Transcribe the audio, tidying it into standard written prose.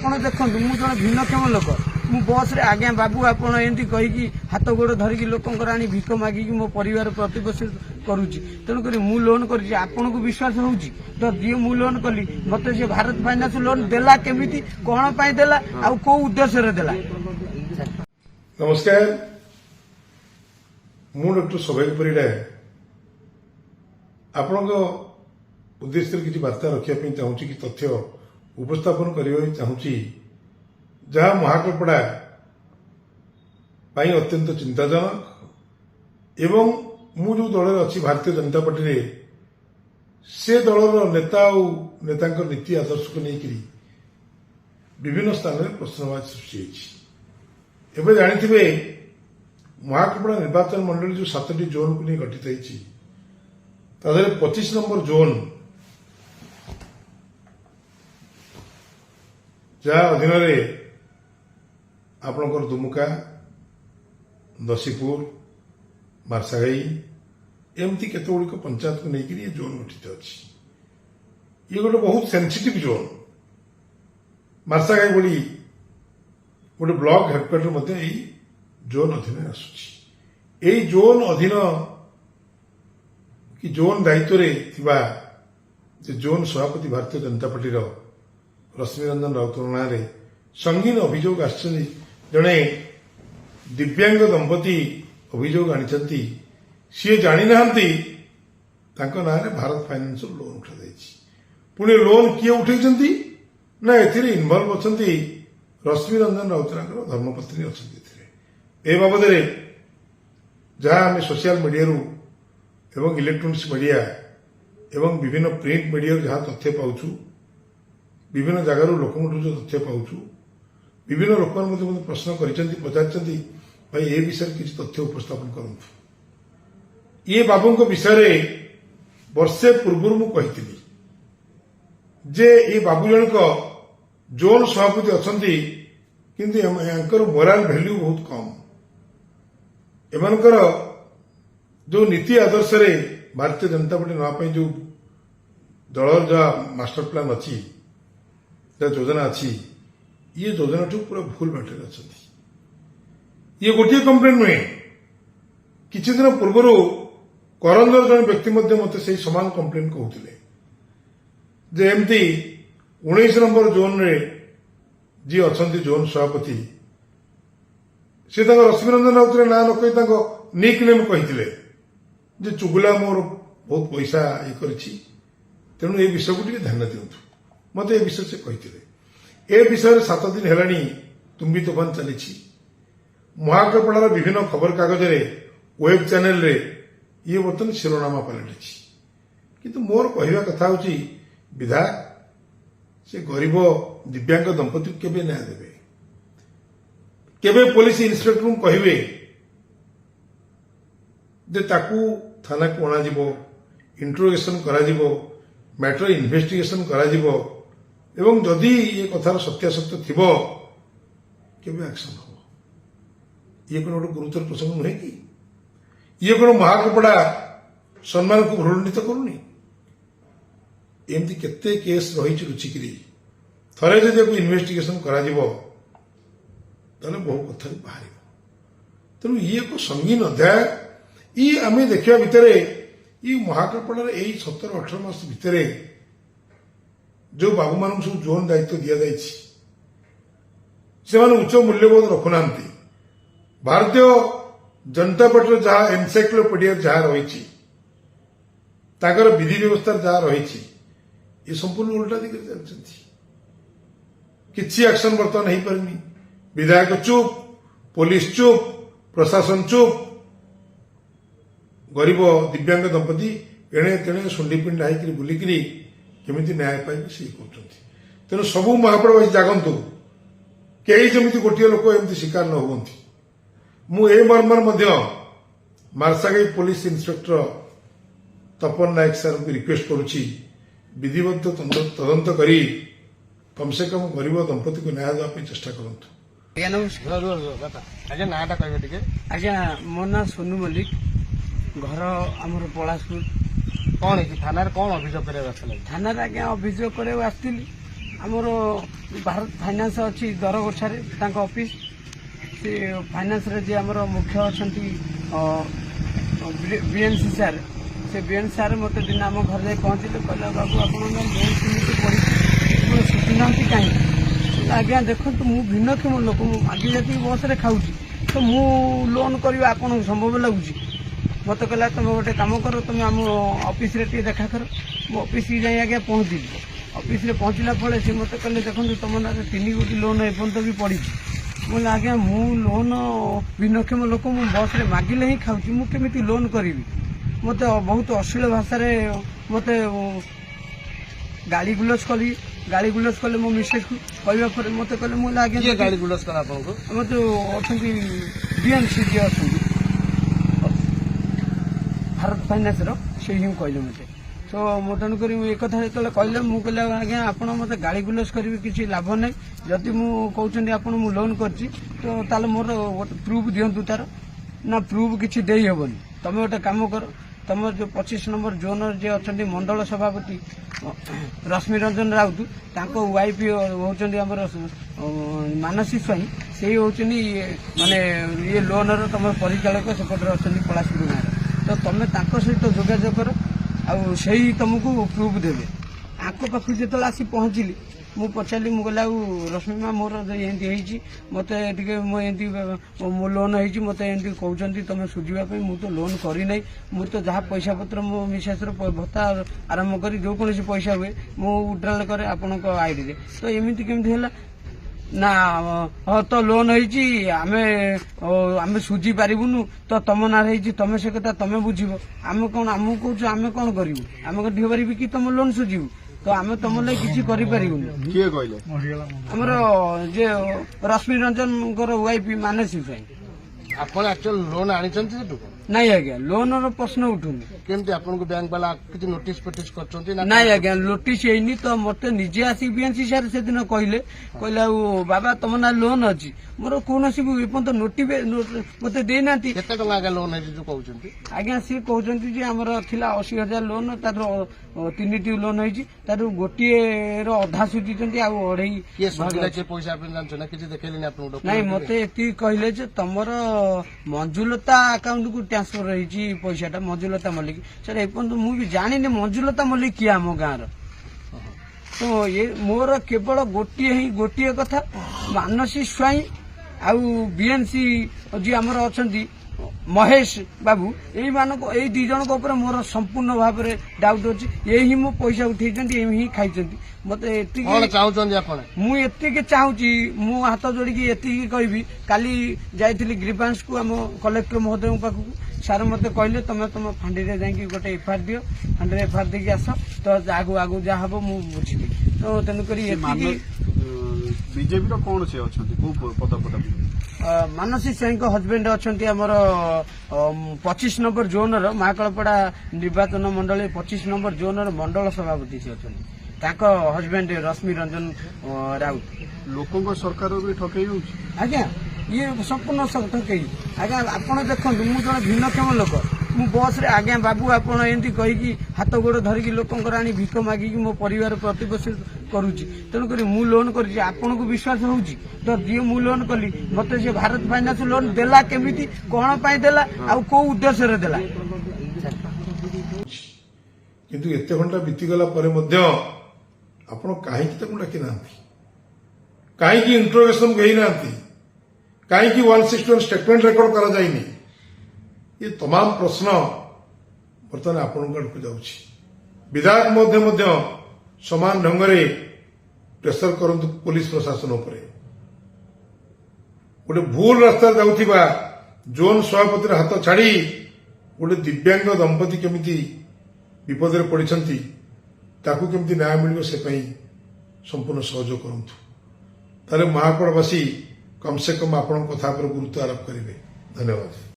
ଆପଣ ଦେଖନ୍ତୁ ମୁଁ ଜଣେ ଭିନ୍ନକ୍ଷମ ଲୋକ ମୁଁ ବସ୍ ରେ ଆଜ୍ଞା ବାବୁ ଆପଣ ଏମିତି କହିକି ହାତ ଗୋଡ଼ ଧରିକି ଲୋକଙ୍କର ଆଣି ଭିକ ମାଗିକି ମୋ ପରିବାର ପ୍ରତିପୋଷଣ କରୁଛି ତେଣୁକରି ମୁଁ ଲୋନ୍ କରିଛି ଆପଣଙ୍କୁ ବିଶ୍ୱାସ ହେଉଛି ତ ଯିଏ ମୁଁ ଲୋନ୍ କଲି ମୋତେ ସେ ଭାରତ ଫାଇନାନ୍ସ ଲୋନ୍ ଦେଲା କେମିତି କ'ଣ ପାଇଁ ଦେଲା ଆଉ କୋଉ ଉଦ୍ଦେଶ୍ୟରେ ଦେଲା। नमस्कार मु डॉक्टर सौभाग्य परिड़ा आपण उद्देश्य किसी वार्ता रखापी चाहूँगी कि तथ्य उपस्थापन करने चाहूँगी जहाँ महाकल्पड़ा अत्यंत चिंताजनक एवं मु जो दल अच्छी भारतीय जनता पार्टी रे से दलर नेता और नेता नीति आदर्श को लेकर विभिन्न स्थान में प्रश्नवाची सृष्टि होती एवं जानी महाकल्पड़ा निर्वाचन मंडली जो 7टी जोन को नहीं गठित होती 25 नंबर जोन जहाँ अधीन आपणकर दुमुका दशीपुर मार्साघाई एमती केतगुड़िक पंचायत को लेकर ये जोन गठित अच्छी ये गोटे बहुत सेंसिटिव जोन मार्साघाई भली गोटे ब्लॉक हेडक्वार्टर मध्य यही जोन अधीन आसुची यही जोन अधीन कि जोन दायित्व थिबा जे जोन सभापति भारतीय जनता पार्टी रश्मि रंजन राउत नाँ संगीन अभियोग आसने जड़े दिव्यांग दंपति अभियोग आनी सी जानी ना भारत फाइनान्स लोन उठा पुणी लोन किए उठे ना इनवल्व अच्छा रश्मि रंजन राउतरांकर धर्मपत्नी अच्छे ए बाबद जहाँ आम सोशल मीडिया एवं इलेक्ट्रोनिक्स मीडिया एवं विभिन्न प्रिंट मीडिया जहाँ तथ्य पाऊँ विभिन्न जगार लोक जो तथ्य पाऊँ विभिन्न लोक प्रश्न कर भाई ए विषय किसी तथ्य उपस्थापन करूँ ये बाबू विषय वर्षे पूर्व मुझे जे ये बाबू जनक जोन सभापति अच्छा किंतु मोराल वैल्यू बहुत कम एमनकर जो नीति आदर्श रे भारतीय जनता पार्टी नापी जो दल जहाँ मास्टर प्लान अच्छी योजना अच्छी ये योजना पूरा भूल बाटर अच्छा ये गोटे कंप्लेन नुहे किसी दिन पूर्व करंजर जन व्यक्ति मत से सामान कंप्लेन कहते एमती 19 नंबर जोन रे जी अच्छा जोन सभापति से रश्मि रंजन राउत ना न कही निक नेम कही चुगुला मोर बहुत पैसा ये करेणु ये विषय को ध्यान दिंतु मत ए विषय से कही ए विषय 7 दिन है तुम्बी तोफान चली महाकल्पड़ार विभिन्न खबर कागज वेब चैनल रे ये बर्तमान शिरोनामा पलटि किंतु मोर कहवा कथा हूँ विधायक से गरीब दिव्यांग दंपति को केबे न्याय देवे केबे पुलिस इन्स्पेक्टर कहे थाना को अणा इंट्रोगेशन मैटर इन्वेस्टिगेशन एवं जदि ये कथार सत्यासत्य थी केबे एक्शन हम ये कौन गोटे गुरुतर प्रसंग नुहे कि ये कौन महाकल्पड़ा सम्मान को भ्रमित करूनी एमती केते केस रही रुचिकी थरे जब इन्वेस्टिगेशन करा बहु कथा बाहर तेणु ये एक संगीन अध्याय ये आम देखा भितर ये महाकल्पड़ार यही 17-18 मास भितर जो बाबू मान सब जोन दायित्व दि जाए उच्च मूल्यबोध रखुना भारतीय जनता पार्टी जहाँ एनसाइक्लोपीडिया जहाँ रही विधि व्यवस्था जहाँ रही ये संपूर्ण उल्टा दिगरे चलती किसी एक्शन बर्तमान हो पारनी विधायक चुप पुलिस चुप प्रशासन चुप गरीब दिव्यांग दंपति एणे तेणे शुंडी पिंडा होकर बुलिकी केमी न्याय पाइबे से कहते तेणु सबू महाप्रवासी जागंतु कई जमी गोटे लोक एमती शिकार न होती मुझे मर्मर मार्साघाई पुलिस इन्स्पेक्टर तपन नायक सर को रिक्वेस्ट करुच्ची विधिवत तदंत करी कम से कम गरीब दंपति को न्याय देवाई चेष्टा करंतु। आज्ञा मो ना सोनू मल्लिक घर आमर पलाशपुर कौन है थाना कौन अभियोग कर थाना आज्ञा अभियोग कर ଆମର ଭାରତ ଫାଇନାନ୍ସ ଅଛି ଦରଗୋଛାରେ ତାଙ୍କ ଅଫିସ ସେ ଫାଇନାନ୍ସରେ ଯିଏ ଆମର ମୁଖ୍ୟ ଅଛନ୍ତି ବିଏନ୍ସି ସାର୍ ସେ ବିଏନ୍ ସାର୍ ମୋତେ ଦିନ ଆମ ଘରେ ଯାଇ ପହଞ୍ଚିଲେ କହିଲା ବାବୁ ଆପଣଙ୍କ ଲୋନ୍ କେମିତି ପଡ଼ିଛି ଆପଣ ସୁଝୁନାହାନ୍ତି କାହିଁକି ଆଜ୍ଞା ଦେଖନ୍ତୁ ମୁଁ ଭିନ୍ନକ୍ଷମ ଲୋକ ମୁଁ ଆଜି ଯେତିକି ବସ୍ରେ ଖାଉଛି ତ ମୁଁ ଲୋନ୍ କରିବା ଆପଣଙ୍କୁ ସମ୍ଭବ ଲାଗୁଛି ମୋତେ କହିଲା ତୁମେ ଗୋଟେ କାମ କର ତୁମେ ଆମ ଅଫିସରେ ଟିକେ ଦେଖା କର ମୁଁ ଅଫିସକୁ ଯାଇ ଆଜ୍ଞା ପହଞ୍ଚିଲି ଅଫିସରେ ପହଞ୍ଚିଲା ପରେ ସେ ମୋତେ କହିଲେ ଦେଖନ୍ତୁ ତୁମ ନାଁରେ 3 କୋଟି ଲୋନ୍ ଏପର୍ଯ୍ୟନ୍ତ ବି ପଡ଼ିଛି ମୁଁ କହିଲି ଆଜ୍ଞା ମୁଁ ଲୋନ୍ ଭିନ୍ନକ୍ଷମ ଲୋକ ମୁଁ ବସ୍ରେ ମାଗିଲେ ହିଁ ଖାଉଛି ମୁଁ କେମିତି ଲୋନ୍ କରିବି ମୋତେ ବହୁତ ଅଶ୍ଳୀଳ ଭାଷାରେ ମୋତେ ଗାଳିଗୁଲଜ କଲେ ମୋ ମିସେସ୍କୁ କହିବା ପରେ ମୋତେ କହିଲେ ମୁଁ କହିଲି ଆଜ୍ଞା ଗାଳିଗୁଲଜ କଲା ଆପଣଙ୍କୁ ଆମର ଯେଉଁ ଅଛନ୍ତି ବିଏନ୍ସି ଯିଏ ଅଛନ୍ତି ଭାରତ ଫାଇନାନ୍ସର ସେ ହିଁ କହିଲେ ମୋତେ ତ ମୁଁ ତେଣୁକରି ଏ କଥା ଯେତେବେଳେ କହିଲେ ମୁଁ କହିଲି ଆଜ୍ଞା ଆପଣ ମୋତେ ଗାଳିଗୁଲଜ କରିବି କିଛି ଲାଭ ନାହିଁ ଯଦି ମୁଁ କହୁଛନ୍ତି ଆପଣ ମୁଁ ଲୋନ୍ କରିଛି ତ ତାହେଲେ ମୋର ଗୋଟେ ପ୍ରୁଫ୍ ଦିଅନ୍ତୁ ତାର ନା ପ୍ରୁଫ୍ କିଛି ଦେଇ ହେବନି ତମେ ଗୋଟେ କାମ କର ତମର ଯେଉଁ 25 ନମ୍ବର ଜୋନର ଯିଏ ଅଛନ୍ତି ମଣ୍ଡଳ ସଭାପତି ରଶ୍ମି ରଞ୍ଜନ ରାଉତ ତାଙ୍କ ୱାଇଫ୍ ହେଉଛନ୍ତି ଆମର ମାନସୀ ସ୍ୱାଇଁ ସେଇ ହେଉଛନ୍ତି ମାନେ ଇଏ ଲୋନ୍ର ତମର ପରିଚାଳକ ସେପଟରେ ଅଛନ୍ତି ପଳାଶପୁର ଗାଁରେ ତ ତମେ ତାଙ୍କ ସହିତ ଯୋଗାଯୋଗ କର ଆଉ ସେଇ ତମକୁ ପ୍ରୁଫ୍ ଦେବେ ଆଙ୍କ ପାଖକୁ ଯେତେବେଳେ ଆସି ପହଞ୍ଚିଲି ମୁଁ ପଚାରିଲି ମୁଁ କହିଲି ଆଉ ରଶ୍ମି ମା ମୋର ଏମିତି ହେଇଛି ମୋତେ ଟିକେ ମୁଁ ଏମିତି ମୋ ଲୋନ୍ ହେଇଛି ମୋତେ ଏମିତି କହୁଛନ୍ତି ତମେ ସୁଝିବା ପାଇଁ ମୁଁ ତ ଲୋନ୍ କରିନାହିଁ ମୁଁ ତ ଯାହା ପଇସା ପତ୍ର ମୋ ମିସେସ୍ର ଭତ୍ତା ଆରମ୍ଭ କରି ଯେକୌଣସି ପଇସା ହୁଏ ମୁଁ ୱିଡ୍ରଲ୍ କରେ ଆପଣଙ୍କ ଆଇଡ଼ିରେ ତ ଏମିତି କେମିତି ହେଲା ନା ହଁ ତ ଲୋନ୍ ହେଇଛି ଆମେ ସୁଝି ପାରିବୁନୁ ତ ତମ ନାଁରେ ହେଇଛି ତମେ ସେ କଥା ତମେ ବୁଝିବ ଆମେ କ'ଣ ଆମକୁ କହୁଛୁ ଆମେ କ'ଣ କରିବୁ ଆମେ କ'ଣ ଢିଅ ପାରିବି କି ତମ ଲୋନ୍ ସୁଝିବୁ ତ ଆମେ ତମ ଲାଗି କିଛି କରିପାରିବୁନି କିଏ କହିଲେ ଆମର ଯେ ରଶ୍ମି ରଞ୍ଜନଙ୍କର ୱାଇଫ୍ ମାନସୀ ସ୍ୱାଇଁ ଆପଣ ଆକ୍ଚୁଆଲି ଲୋନ୍ ଆଣିଛନ୍ତି ସେଠୁ ନାଇଁ ଆଜ୍ଞା ଲୋନ୍ର ପ୍ରଶ୍ନ ଉଠୁନି କେମିତି ଆପଣଙ୍କୁ ବ୍ୟାଙ୍କ ବାଲା କିଛି ନୋଟିସ୍ ଫୋଟିସ୍ କରିଛନ୍ତି ନା ନାଇଁ ଆଜ୍ଞା ନୋଟିସ୍ ହେଇନି ତ ମତେ ନିଜେ ଆସିକି ବିଏନ୍ସି ସାର୍ ସେଦିନ କହିଲେ ଆଉ ବାବା ତମ ନା ଲୋନ୍ ଅଛି ମୋର କୌଣସି ଏପର୍ଯ୍ୟନ୍ତ ମତେ ଦେଇନାହାନ୍ତି କେତେ ଟଙ୍କା ଆଜ୍ଞା ଲୋନ୍ ହେଇଛି ଯୋଉ କହୁଛନ୍ତି ଆଜ୍ଞା ସିଏ କହୁଛନ୍ତି ଯେ ଆମର ଥିଲା 80,000 ଲୋନ୍ ତାର 3ଟି ଲୋନ୍ ହେଇଛି ତାର ଗୋଟିଏର ଅଧା ସୁଝିଛନ୍ତି ଆଉ ଅଢେଇ କିଏ ସୁଝିଲା କିଏ ପଇସା ଆପଣ ଜାଣିଛ ନା କିଛି ଦେଖେଇଲେନି ଆପଣଙ୍କୁ ନାଇଁ ମତେ ଏତିକି କହିଲେ ଯେ ତମର ମଞ୍ଜୁଲତା ଆକାଉଣ୍ଟକୁ ଟ୍ରାନ୍ସଫର ହେଇଛି ପଇସାଟା ମଞ୍ଜୁଲତା ମଲ୍ଲିକ ସେଟା ଏପର୍ଯ୍ୟନ୍ତ ମୁଁ ବି ଜାଣିନି ମଞ୍ଜୁଲତା ମଲ୍ଲିକ କିଏ ଆମ ଗାଁର ତ ମୋର କେବଳ ଗୋଟିଏ କଥା ମାନସୀ ସ୍ୱାଇଁ ଆଉ ବିଏନ୍ସି ଯିଏ ଆମର ଅଛନ୍ତି ମହେଶ ବାବୁ ଏଇ 2 ଜଣଙ୍କ ଉପରେ ମୋର ସମ୍ପୂର୍ଣ୍ଣ ଭାବରେ ଡାଉଟ୍ ଅଛି ଏଇ ହିଁ ମୋ ପଇସା ଉଠେଇଛନ୍ତି ଏଇ ହିଁ ଖାଇଛନ୍ତି ମତେ ଏତିକି ଚାହୁଁଛନ୍ତି ଆପଣ ମୁଁ ଏତିକି ଚାହୁଁଛି ମୁଁ ହାତ ଯୋଡ଼ିକି ଏତିକି କହିବି କାଲି ଯାଇଥିଲି ଗ୍ରିଭାନ୍ସକୁ ଆମ କଲେକ୍ଟର ମହୋଦୟଙ୍କ ପାଖକୁ ସାର୍ ମତେ କହିଲେ ତମ ଫାଣ୍ଡିରେ ଯାଇକି ଗୋଟେ ଏଫଆଇଆର ଦିଅ ଫାଣ୍ଡିରେ ଏଫଆଇଆର ଦେଇକି ଆସ ତ ଆଗକୁ ଯାହା ହବ ମୁଁ ବୁଝିବି ତ ତେଣୁକରି ଏତିକି ବିଜେପିର କଣ ସେ ଅଛନ୍ତି କୋଉ ପଦପଦବୀ ମାନସୀ ସ୍ୱାଇଁଙ୍କ ହଜବେଣ୍ଡ ଅଛନ୍ତି ଆମର 25 ନମ୍ବର ଜୋନର ମହାକାଳପଡ଼ା ନିର୍ବାଚନ ମଣ୍ଡଳୀ 25 ନମ୍ବର ଜୋନର ମଣ୍ଡଳ ସଭାପତି ସେ ଅଛନ୍ତି ତାଙ୍କ ହଜବେଣ୍ଡ ରଶ୍ମି ରଞ୍ଜନ ରାଉତ ଲୋକଙ୍କ ସରକାର ବି ଠକେଇ ହଉଛି ଆଜ୍ଞା ଇଏ ସମ୍ପୂର୍ଣ୍ଣ ଠକେଇ ଆଜ୍ଞା ଆପଣ ଦେଖନ୍ତୁ ମୁଁ ଜଣେ ଭିନ୍ନକ୍ଷମ ଲୋକ ମୁଁ ବସ୍ରେ ଆଜ୍ଞା ବାବୁ ଆପଣ ଏମିତି କହିକି ହାତ ଗୋଡ଼ ଧରିକି ଲୋକଙ୍କର ଆଣି ଭିକ ମାଗିକି ମୋ ପରିବାର ପ୍ରତିପୋଷଣ କରୁଛି ତେଣୁକରି ମୁଁ ଲୋନ୍ କରିଛି ଆପଣଙ୍କୁ ବିଶ୍ୱାସ ହେଉଛି ତ ଯିଏ ମୁଁ ଲୋନ୍ କଲି ମୋତେ ସେ ଭାରତ ଫାଇନାନ୍ସ ଲୋନ୍ ଦେଲା କେମିତି କ'ଣ ପାଇଁ ଦେଲା ଆଉ କୋଉ ଉଦ୍ଦେଶ୍ୟରେ ଦେଲା କିନ୍ତୁ ଏତେ ଘଣ୍ଟା ବିତିଗଲା ପରେ ମଧ୍ୟ ଆପଣ କାହିଁକି ତାକୁ ଡାକି ନାହାନ୍ତି କାହିଁକି ଇଣ୍ଟ୍ରୋଗେସନ ହେଇନାହାନ୍ତି କାହିଁକି 161 ଷ୍ଟେଟମେଣ୍ଟ ରେକର୍ଡ କରାଯାଇନି ये तमाम प्रश्न बर्तमान आपणक आड़क जाऊँगी विधायक मध्य समान ढंग से प्रेसर करंतु पुलिस प्रशासन उपरे गोटे भूल रास्ता जाउथिबा जोन सभापति हाथ छाड़ी गोटे दिव्यांग दंपति केमिति विपद में पड़ती ताकू केमिति न्याय मिल से संपूर्ण सहयोग करंतु ताले महापड़वासी कम से कम आपण कथा पर गुरुत्व आरोप करेंगे धन्यवाद।